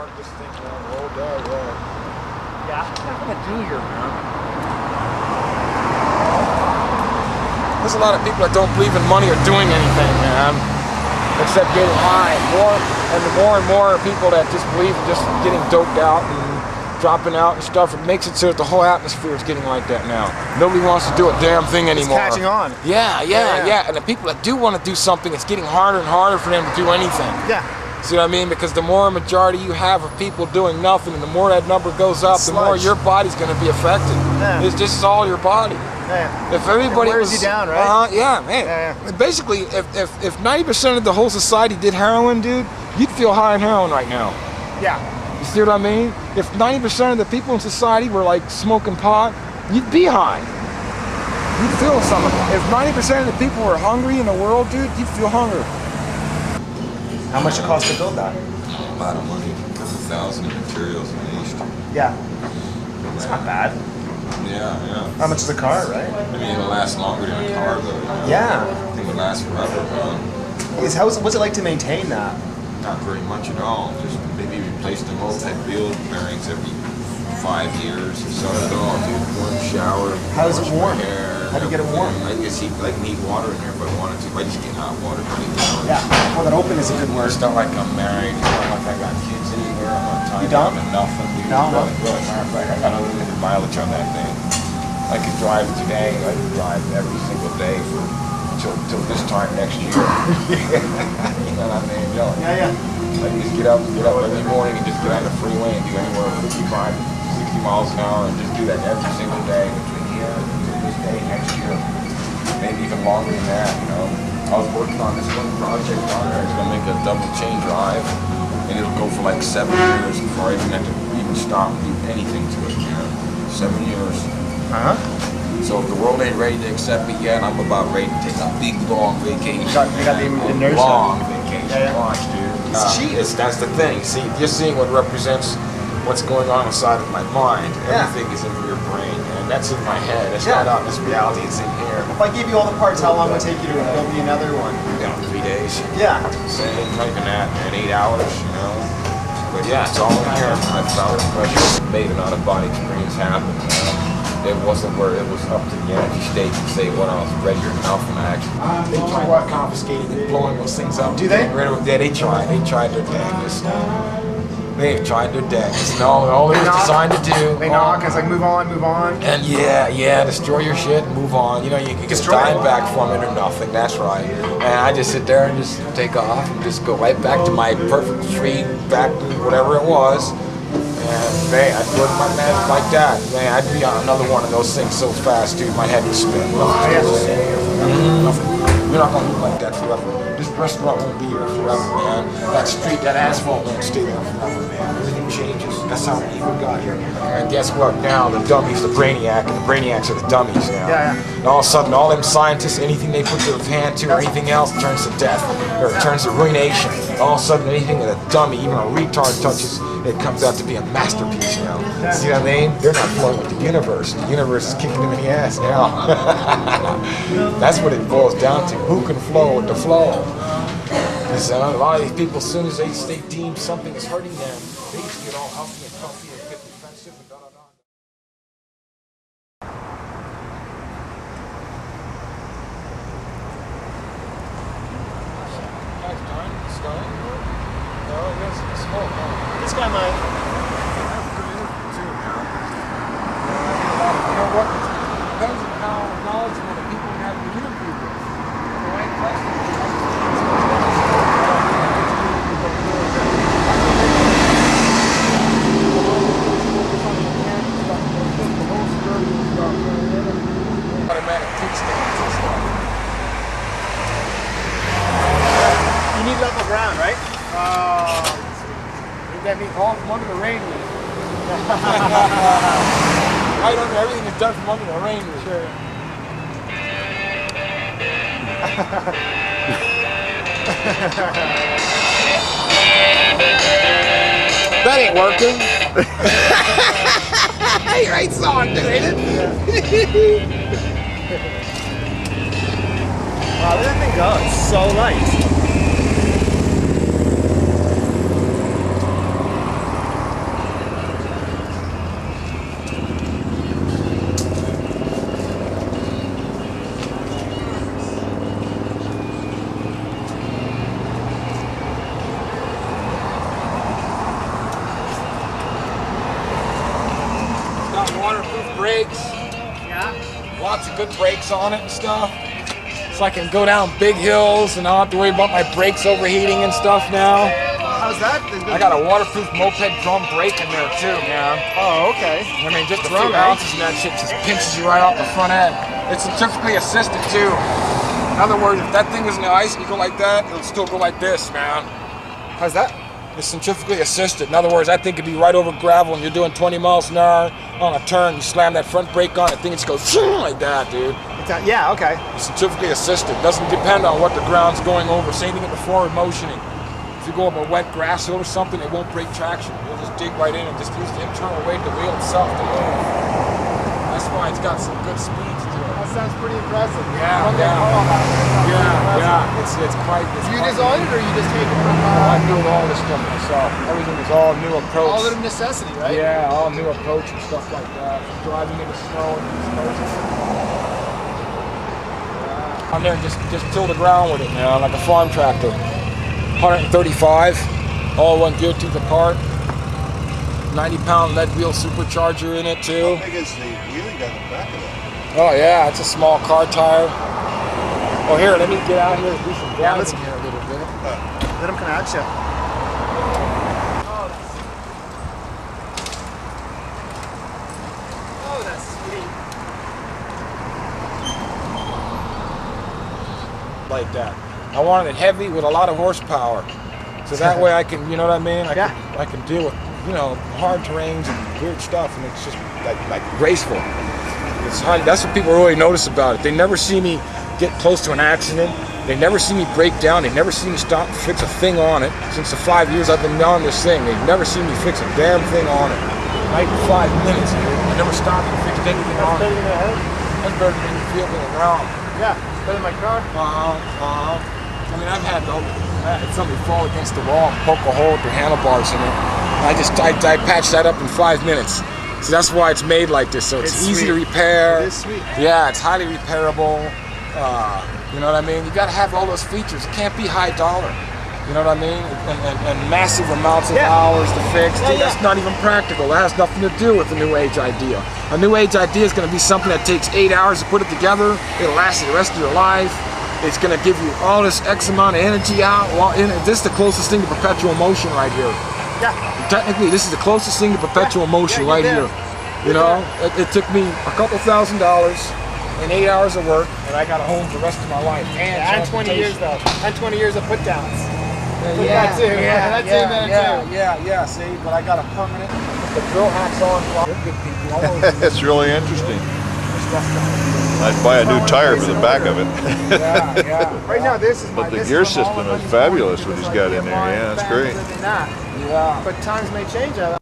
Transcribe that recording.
park this thing down the road there, Yeah. What's that gonna do here, man? There's a lot of people that don't believe in money or doing anything, man, except getting high. The more and more people that just believe in just getting doped out and dropping out and stuff, it makes it so that the whole atmosphere is getting like that now. Nobody wants to do a damn thing anymore. It's catching on. Yeah. And the people that do want to do something, it's getting harder and harder for them to do anything. Yeah. See what I mean? Because the more majority you have of people doing nothing, and the more that number goes up, the more your body's going to be affected. Yeah. It's just all your body. Yeah. If everybody it wears was you down, right? Yeah, man. Yeah. Basically, if 90% of the whole society did heroin, dude, you'd feel high on heroin right now. Yeah. You see what I mean? If 90% of the people in society were like smoking pot, you'd be high. You'd feel something. If 90% of the people were hungry in the world, dude, you'd feel hunger. How much it cost to build that? A lot of money, a couple thousand in materials at least. Yeah. It's not bad. Yeah. How much is a car, right? I mean, it'll last longer than a car, though. Yeah. I think it'll last forever, What's it like to maintain that? Not very much at all. Just maybe replace the multi-build bearings every 5 years or so. Dude, warm shower. How is it wash my warm? hair, How do you get it warm? I guess you need water in there if I wanted to. I just get hot water. Yeah. Well, that open is a good word. It's not like I'm married. It's not like I got kids anywhere. I'm not tied You don't? up in nothing. Dude. No. Really, matter of fact, I got unlimited mileage on that thing. I could drive today. I could drive every single day till this time next year. You know what I mean? Yeah. I can just get up every morning and just get on the freeway and do anywhere 55, 60 miles an hour and just do that every single day between here and this day next year. Maybe even longer than that, you know. I was working on this one project on there. It's gonna make a double chain drive, and it'll go for like 7 years before I even have to even stop and do anything to it, man. 7 years. Uh-huh. So if the world ain't ready to accept me yet, I'm about ready to take a big long vacation. You got the inertia. Long vacation. Yeah. Watch, dude. It's cheap. That's the thing. See, you're seeing what represents what's going on inside of my mind. Yeah. Everything is in your brain, and that's in my head. It's not out in this reality. It's in here. If I give you all the parts, how long would it take you to build me another one? 3 days. Yeah. Same, not even that, man. 8 hours, you know. But yeah, it's all in here. I found pressure, made an out-of-body experience happen. It wasn't where it was up to the energy state to say what I was ready or enough, and I actually they tried confiscating and blowing those things up. Do they? Getting rid of them. Yeah, they tried. They tried their dangest. They tried their dangest. And all it was designed to do. They knock. It's like move on. And yeah, destroy your shit and move on. You know, you can get a dime back from it or nothing. That's right. And I just sit there and just take off and just go right back to my perfect tree, back to whatever it was. And man, I'd work my magic like that. Man, I'd be on another one of those things so fast, dude, my head would spin. Nothing. You're not gonna look like that forever. This restaurant won't be here forever, man. That street, that asphalt won't stay there forever, man. Everything changes. That's how people got here. And guess what? Now the dummy's the brainiac, and the brainiacs are the dummies now. Yeah. And all of a sudden, all them scientists, anything they put their hand to or anything else turns to death, or it turns to ruination. All of a sudden, anything that a dummy, even a retard touches, it comes out to be a masterpiece now. See what I mean? They're not flowing with the universe. The universe is kicking them in the ass now. That's what it boils down to. Who can flow with the flow? Because a lot of these people, as soon as they deem something is hurting them, they just get all huffy and puffy and get defensive and da-da-da. This guy might. You know what? It depends on how knowledgeable the people you have to interview with. The right questions. Automatic kickstand. You need level ground, right? That means all from under the rain. Right under everything is done from under the rain. Sure. That ain't working. You're right song, dude, ain't it? Wow, look at that thing go. It's so light. Yeah. Lots of good brakes on it and stuff. So I can go down big hills and I don't have to worry about my brakes overheating and stuff now. How's that? I got a waterproof moped drum brake in there too, man. Oh, okay. I mean, just a Drum, few eh? ounces and that shit just pinches you right off the front end. It's centrifugally assisted too. In other words, if that thing was in the ice and you go like that, it'll still go like this, man. How's that? It's centrifugally assisted. In other words, that thing could be right over gravel and you're doing 20 miles an hour on a turn. You slam that front brake on, that thing just goes like that, dude. Yeah, okay. It's centrifugally assisted. Doesn't depend on what the ground's going over. Same thing with the forward motioning. If you go over wet grass or something, it won't break traction. You'll just dig right in and just use the internal weight of the wheel itself to move. That's why it's got some good speeds to it. That sounds pretty impressive. Yeah, From the yeah. car, that sounds pretty impressive. It's quite. Do you design it or you just take it from I do all this stuff myself. Everything is all new approach. all out of necessity, right? Yeah, all new approach and stuff like that. Driving in the snow and I'm there and just till the ground with it now, like a farm tractor. 135, all one gear tooth apart. 90-pound lead wheel supercharger in it too. How big is the wheelie on the back of that? Oh yeah, it's a small car tire. Oh here, let me get out here and do some Yeah, driving here a little bit. Let him come at you. Oh, that's sweet. Like that. I wanted it heavy with a lot of horsepower. So that way I can, you know what I mean? I can deal with, you know, hard terrains and weird stuff and it's just like graceful. It's hard, that's what people really notice about it. They never see me get close to an accident. They never see me break down. They never see me stop and fix a thing on it. Since the 5 years I've been on this thing, they've never seen me fix a damn thing on it. Not even 5 minutes, dude. I never stopped and fixed anything on it. That's better than you feel going around. Yeah, better than my car. I mean, I've had somebody fall against the wall and poke a hole with their handlebars in it. I patched that up in 5 minutes. So that's why it's made like this. So it's easy to repair. It is sweet. Yeah, it's highly repairable. You know what I mean? You got to have all those features. It can't be high dollar. You know what I mean? And massive amounts of hours to fix. Dude, that's not even practical. That has nothing to do with the new age idea. A new age idea is going to be something that takes 8 hours to put it together. It'll last you the rest of your life. It's going to give you all this X amount of energy out. This is the closest thing to perpetual motion right here. Yeah. Technically, this is the closest thing to perpetual motion right here. You know, it took me a couple $1,000 and 8 hours of work, and I got a home for the rest of my life. And 20 years though. And 20 years of put downs. Yeah, That's in there too. yeah, see, but I got a permanent, the drill hacks on. They're good people. It's really interesting. I'd buy a new tire for the back of it. Yeah. Right now, this is my. But the this gear is from all system the is money fabulous forward what he's because got I in get there. more Yeah, it's fans great. than that. Yeah. But times may change.